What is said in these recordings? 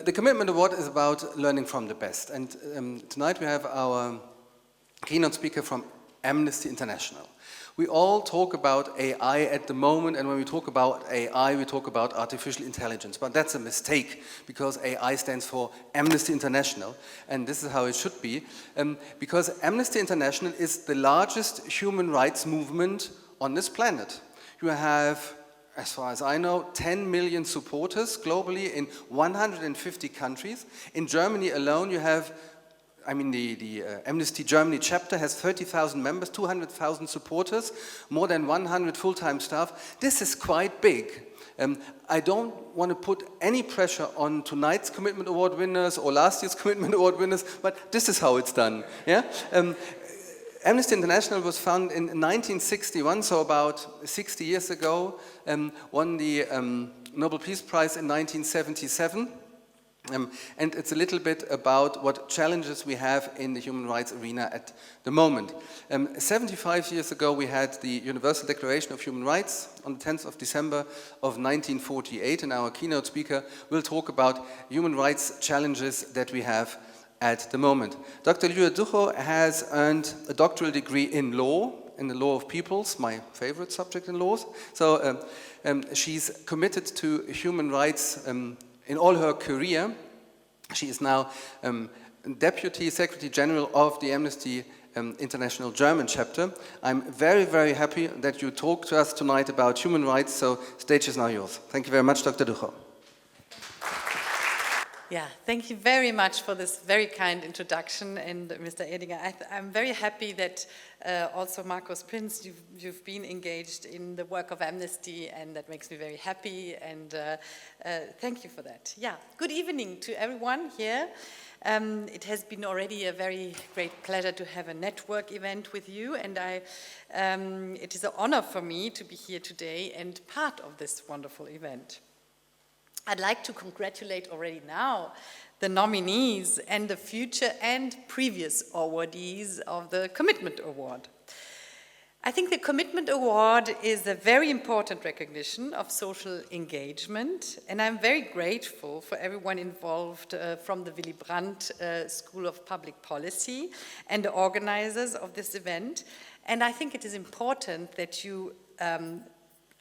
The Commitment Award is about learning from the best. And tonight we have our keynote speaker from Amnesty International. We all talk about AI at the moment, and when we talk about AI, we talk about artificial intelligence. But that's a mistake, because AI stands for Amnesty International, and this is how it should be. Because Amnesty International is the largest human rights movement on this planet. You have, as far as I know, 10 million supporters globally in 150 countries. In Germany alone, you have, the Amnesty Germany chapter has 30,000 members, 200,000 supporters, more than 100 full-time staff. This is quite big. I don't want to put any pressure on tonight's Commitment Award winners or last year's Commitment Award winners, but this is how it's done. Yeah? Amnesty International was founded in 1961, so about 60 years ago, won the Nobel Peace Prize in 1977. And it's a little bit about what challenges we have in the human rights arena at the moment. 75 years ago we had the Universal Declaration of Human Rights on the 10th of December of 1948, and our keynote speaker will talk about human rights challenges that we have at the moment. Dr. Duchrow has earned a doctoral degree in law, in the law of peoples, my favorite subject in laws. So she's committed to human rights in all her career. She is now Deputy Secretary General of the Amnesty International German chapter. I'm very, very happy that you talk to us tonight about human rights, so stage is now yours. Thank you very much, Dr. Duchrow. Yeah, thank you very much for this very kind introduction, and Mr. Edinger, I'm very happy that also Markus Prinz, you've been engaged in the work of Amnesty, and that makes me very happy, and thank you for that. Yeah, good evening to everyone here. It has been already a very great pleasure to have a network event with you, and it is an honor for me to be here today and part of this wonderful event. I'd like to congratulate already now the nominees and the future and previous awardees of the Commitment Award. I think the Commitment Award is a very important recognition of social engagement, and I'm very grateful for everyone involved from the Willy Brandt School of Public Policy and the organizers of this event. And I think it is important that you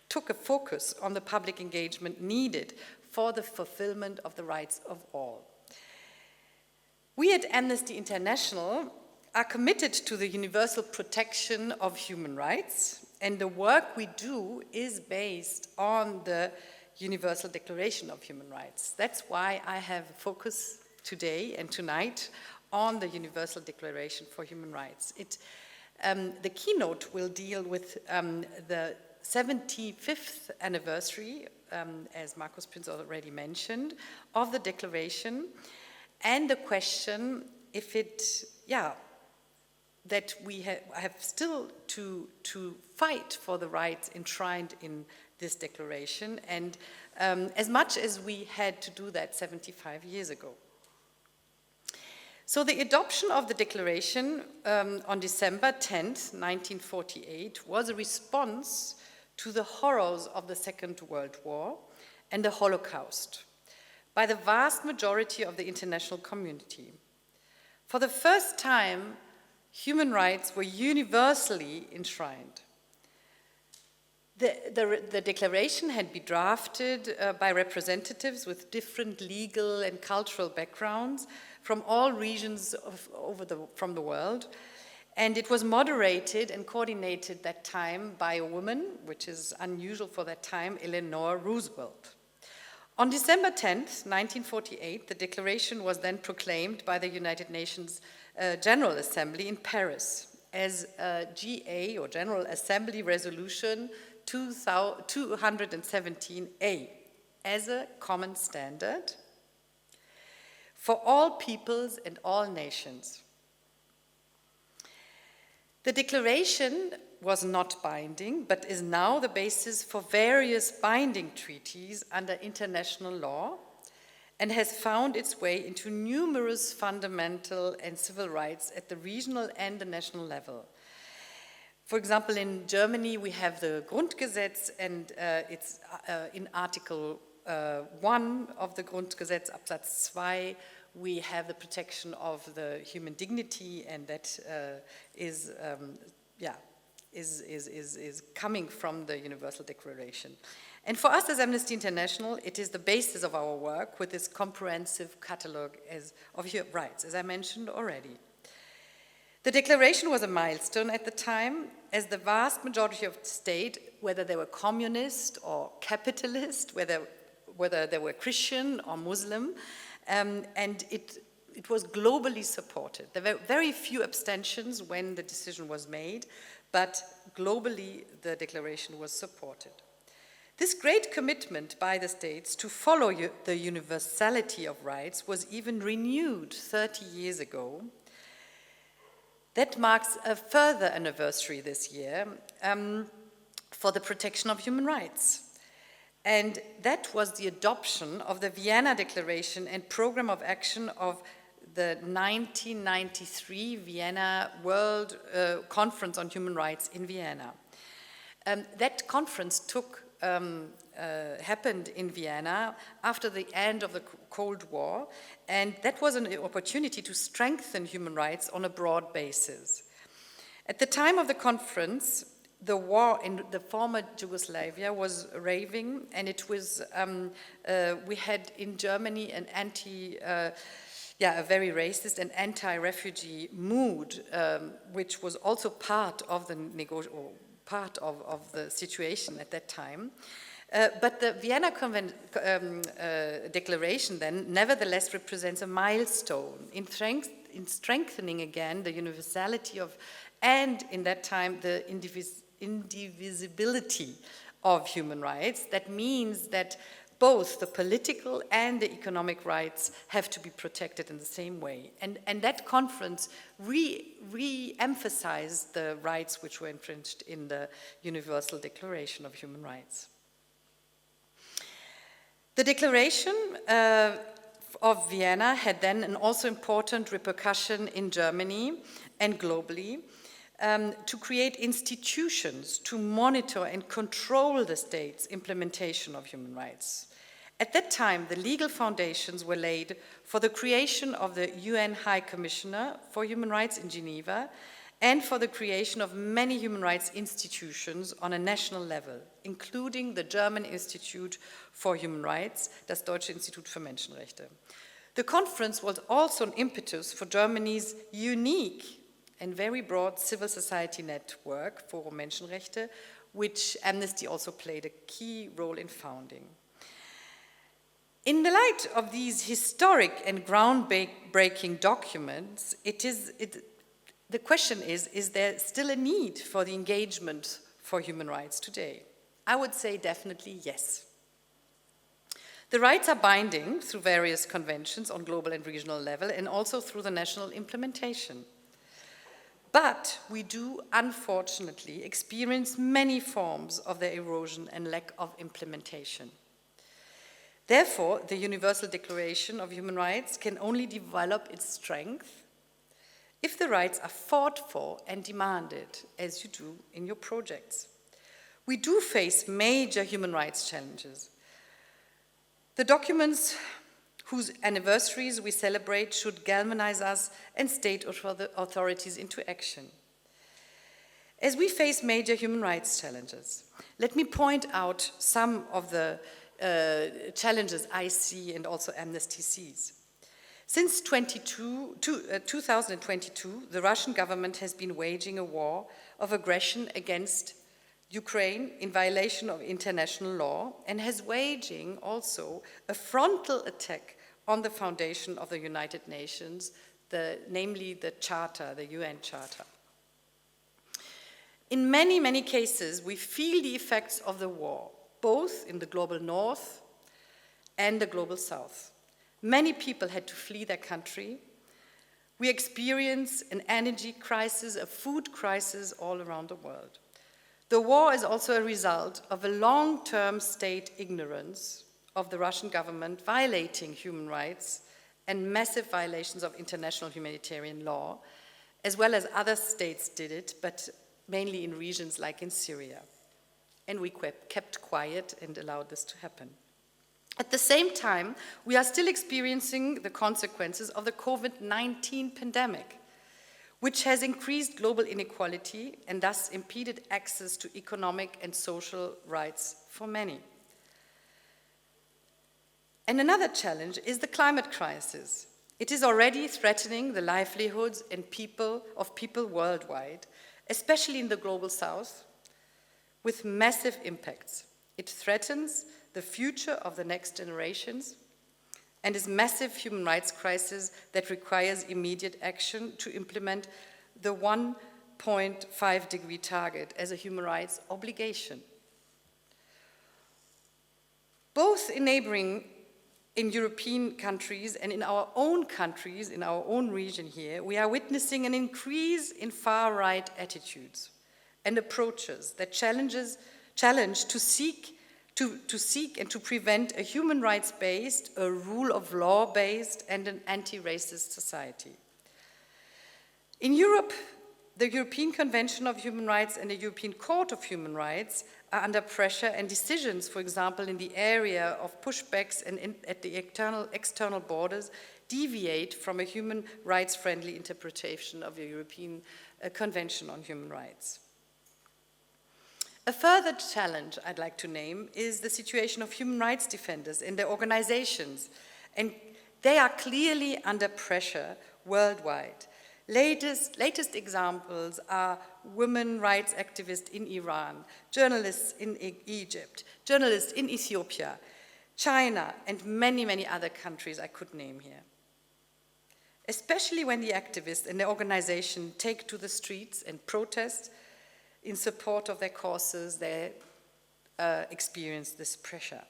took a focus on the public engagement needed for the fulfillment of the rights of all. We at Amnesty International are committed to the universal protection of human rights, and the work we do is based on the Universal Declaration of Human Rights. That's why I have a focus today and tonight on the Universal Declaration for Human Rights. The keynote will deal with the 75th anniversary, as Markus Prinz already mentioned, of the Declaration, and the question if that we have still to fight for the rights enshrined in this Declaration, and as much as we had to do that 75 years ago. So the adoption of the Declaration on December 10th, 1948 was a response to the horrors of the Second World War and the Holocaust by the vast majority of the international community. For the first time, human rights were universally enshrined. The declaration had been drafted by representatives with different legal and cultural backgrounds from all regions from the world, and it was moderated and coordinated that time by a woman, which is unusual for that time, Eleanor Roosevelt. On December 10th, 1948, the declaration was then proclaimed by the United Nations General Assembly in Paris as GA, or General Assembly Resolution 217A, as a common standard for all peoples and all nations. The declaration was not binding, but is now the basis for various binding treaties under international law, and has found its way into numerous fundamental and civil rights at the regional and the national level. For example, in Germany, we have the Grundgesetz, and it's in Article 1 of the Grundgesetz, Absatz 2, we have the protection of the human dignity, and that is coming from the Universal Declaration. And for us as Amnesty International, it is the basis of our work with this comprehensive catalogue of human rights, as I mentioned already. The declaration was a milestone at the time, as the vast majority of states, whether they were communist or capitalist, whether they were Christian or Muslim, and it was globally supported. There were very few abstentions when the decision was made, but globally the declaration was supported. This great commitment by the states to follow the universality of rights was even renewed 30 years ago. That marks a further anniversary this year for the protection of human rights. And that was the adoption of the Vienna Declaration and Program of Action of the 1993 Vienna World Conference on Human Rights in Vienna. That conference happened in Vienna after the end of the Cold War, and that was an opportunity to strengthen human rights on a broad basis. At the time of the conference, the war in the former Yugoslavia was raving, and it was, we had in Germany an a very racist and anti-refugee mood, which was also part of the situation at that time. But the Vienna Declaration then nevertheless represents a milestone in strengthening again the universality of, and in that time the indivisibility of human rights. That means that both the political and the economic rights have to be protected in the same way. And that conference re-emphasized the rights which were infringed in the Universal Declaration of Human Rights. The Declaration of Vienna had then an also important repercussion in Germany and globally to create institutions to monitor and control the state's implementation of human rights. At that time, the legal foundations were laid for the creation of the UN High Commissioner for Human Rights in Geneva and for the creation of many human rights institutions on a national level, including the German Institute for Human Rights, das Deutsche Institut für Menschenrechte. The conference was also an impetus for Germany's unique and very broad civil society network for Menschenrechte, which Amnesty also played a key role in founding. In the light of these historic and groundbreaking documents, the question is there still a need for the engagement for human rights today? I would say definitely yes. The rights are binding through various conventions on global and regional level and also through the national implementation. But we do, unfortunately, experience many forms of their erosion and lack of implementation. Therefore, the Universal Declaration of Human Rights can only develop its strength if the rights are fought for and demanded, as you do in your projects. We do face major human rights challenges. The documents whose anniversaries we celebrate should galvanize us and state authorities into action. As we face major human rights challenges, let me point out some of the challenges I see and also Amnesty sees. Since 2022, the Russian government has been waging a war of aggression against Ukraine in violation of international law and has waging also a frontal attack on the foundation of the United Nations, namely the Charter, the UN Charter. In many, many cases, we feel the effects of the war, both in the global north and the global south. Many people had to flee their country. We experience an energy crisis, a food crisis all around the world. The war is also a result of a long-term state ignorance of the Russian government violating human rights and massive violations of international humanitarian law, as well as other states did it, but mainly in regions like in Syria. And we kept quiet and allowed this to happen. At the same time, we are still experiencing the consequences of the COVID-19 pandemic, which has increased global inequality and thus impeded access to economic and social rights for many. And another challenge is the climate crisis. It is already threatening the livelihoods of people worldwide, especially in the global south, with massive impacts. It threatens the future of the next generations and is a massive human rights crisis that requires immediate action to implement the 1.5-degree target as a human rights obligation. Both in neighboring in European countries and in our own countries, in our own region here, we are witnessing an increase in far-right attitudes and approaches that challenge to seek and to prevent a human rights-based, a rule of law-based, and an anti-racist society. In Europe, the European Convention of Human Rights and the European Court of Human Rights are under pressure, and decisions, for example, in the area of pushbacks and at the external borders, deviate from a human rights-friendly interpretation of the European Convention on Human Rights. A further challenge I'd like to name is the situation of human rights defenders in their organizations, and they are clearly under pressure worldwide. Latest examples are women rights activists in Iran, journalists in Egypt, journalists in Ethiopia, China, and many, many other countries I could name here. Especially when the activists and their organization take to the streets and protest in support of their causes, they experience this pressure.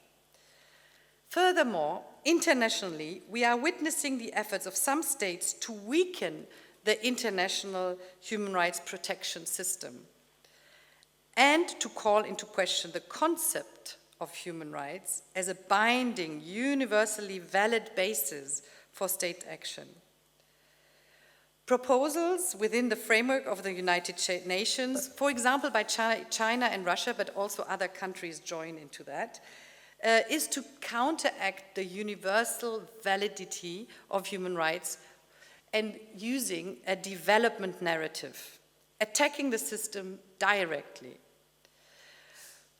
Furthermore, internationally, we are witnessing the efforts of some states to weaken the international human rights protection system and to call into question the concept of human rights as a binding, universally valid basis for state action. Proposals within the framework of the United Nations, for example by China and Russia, but also other countries join into that, is to counteract the universal validity of human rights and using a development narrative, attacking the system directly.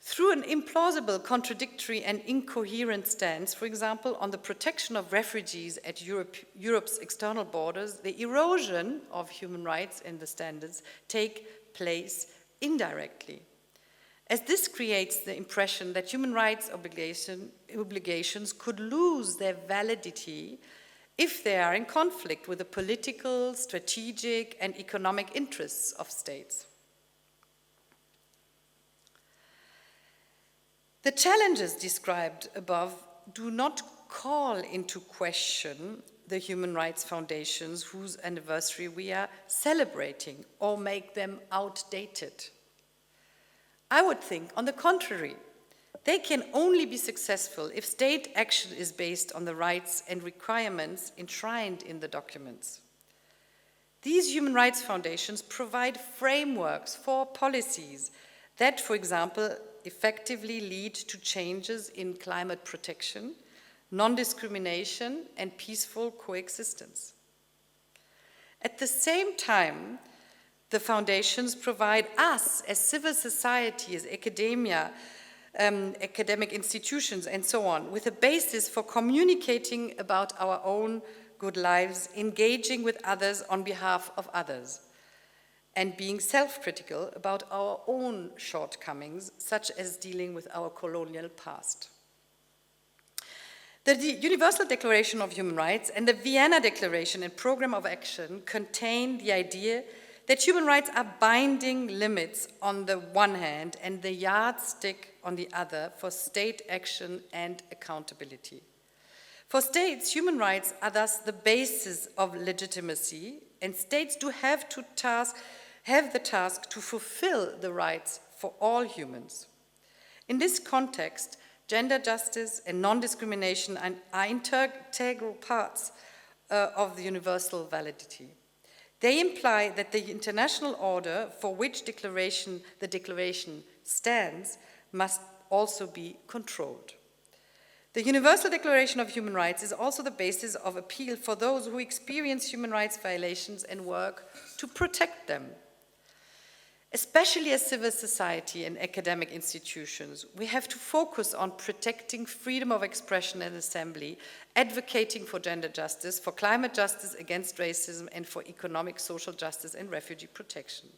Through an implausible, contradictory, and incoherent stance, for example, on the protection of refugees at Europe's external borders, the erosion of human rights and the standards take place indirectly. As this creates the impression that human rights obligations could lose their validity if they are in conflict with the political, strategic, and economic interests of states. The challenges described above do not call into question the human rights foundations whose anniversary we are celebrating or make them outdated. I would think, on the contrary, they can only be successful if state action is based on the rights and requirements enshrined in the documents. These human rights foundations provide frameworks for policies that, for example, effectively lead to changes in climate protection, non-discrimination, and peaceful coexistence. At the same time, the foundations provide us as civil society, as academia, academic institutions, and so on, with a basis for communicating about our own good lives, engaging with others on behalf of others, and being self-critical about our own shortcomings, such as dealing with our colonial past. The Universal Declaration of Human Rights and the Vienna Declaration and Programme of Action contain the idea that human rights are binding limits on the one hand and the yardstick on the other for state action and accountability. For states, human rights are thus the basis of legitimacy, and states do have the task to fulfill the rights for all humans. In this context, gender justice and non-discrimination are integral parts of the universal validity. They imply that the international order for which the declaration stands must also be controlled. The Universal Declaration of Human Rights is also the basis of appeal for those who experience human rights violations and work to protect them. Especially as civil society and academic institutions, we have to focus on protecting freedom of expression and assembly, advocating for gender justice, for climate justice, against racism, and for economic, social justice and refugee protection.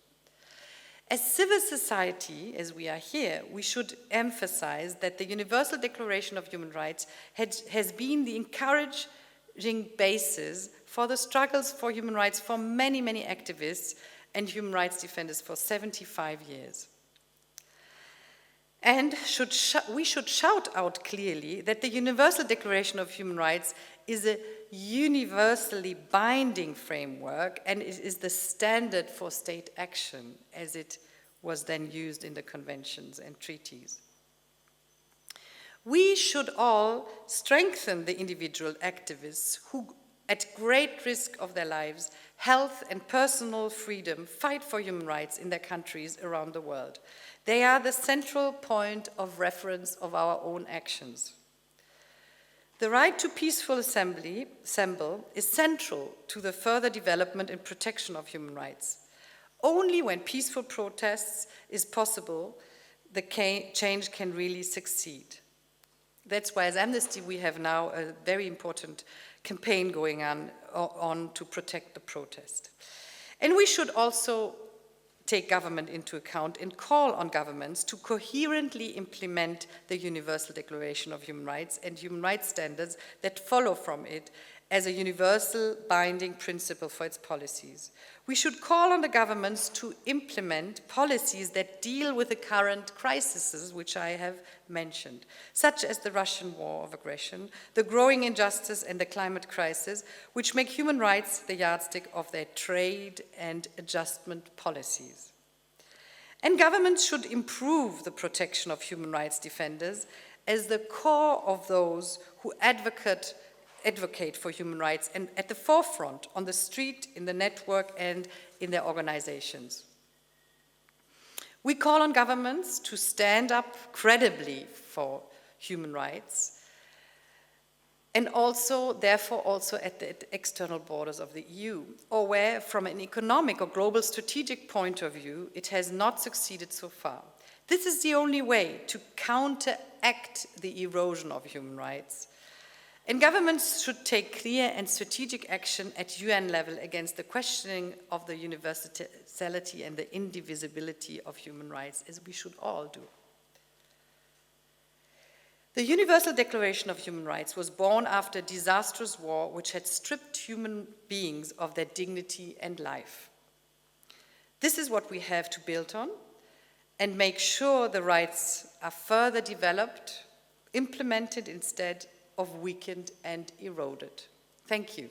As civil society, as we are here, we should emphasize that the Universal Declaration of Human Rights has been the encouraging basis for the struggles for human rights for many, many activists and human rights defenders for 75 years. And we should shout out clearly that the Universal Declaration of Human Rights is a universally binding framework, and it is the standard for state action as it was then used in the conventions and treaties. We should all strengthen the individual activists who, at great risk of their lives, health and personal freedom, fight for human rights in their countries around the world. They are the central point of reference of our own actions. The right to peaceful assembly is central to the further development and protection of human rights. Only when peaceful protests is possible, the change can really succeed. That's why as Amnesty we have now a very important campaign going on to protect the protest. And we should also take government into account and call on governments to coherently implement the Universal Declaration of Human Rights and human rights standards that follow from it as a universal binding principle for its policies. We should call on the governments to implement policies that deal with the current crises which I have mentioned, such as the Russian war of aggression, the growing injustice and the climate crisis, which make human rights the yardstick of their trade and adjustment policies. And governments should improve the protection of human rights defenders as the core of those who advocate for human rights and at the forefront, on the street, in the network, and in their organizations. We call on governments to stand up credibly for human rights and also, therefore, also at the external borders of the EU, or where, from an economic or global strategic point of view, it has not succeeded so far. This is the only way to counteract the erosion of human rights. And governments should take clear and strategic action at UN level against the questioning of the universality and the indivisibility of human rights, as we should all do. The Universal Declaration of Human Rights was born after a disastrous war which had stripped human beings of their dignity and life. This is what we have to build on and make sure the rights are further developed, implemented instead of weakened and eroded. Thank you.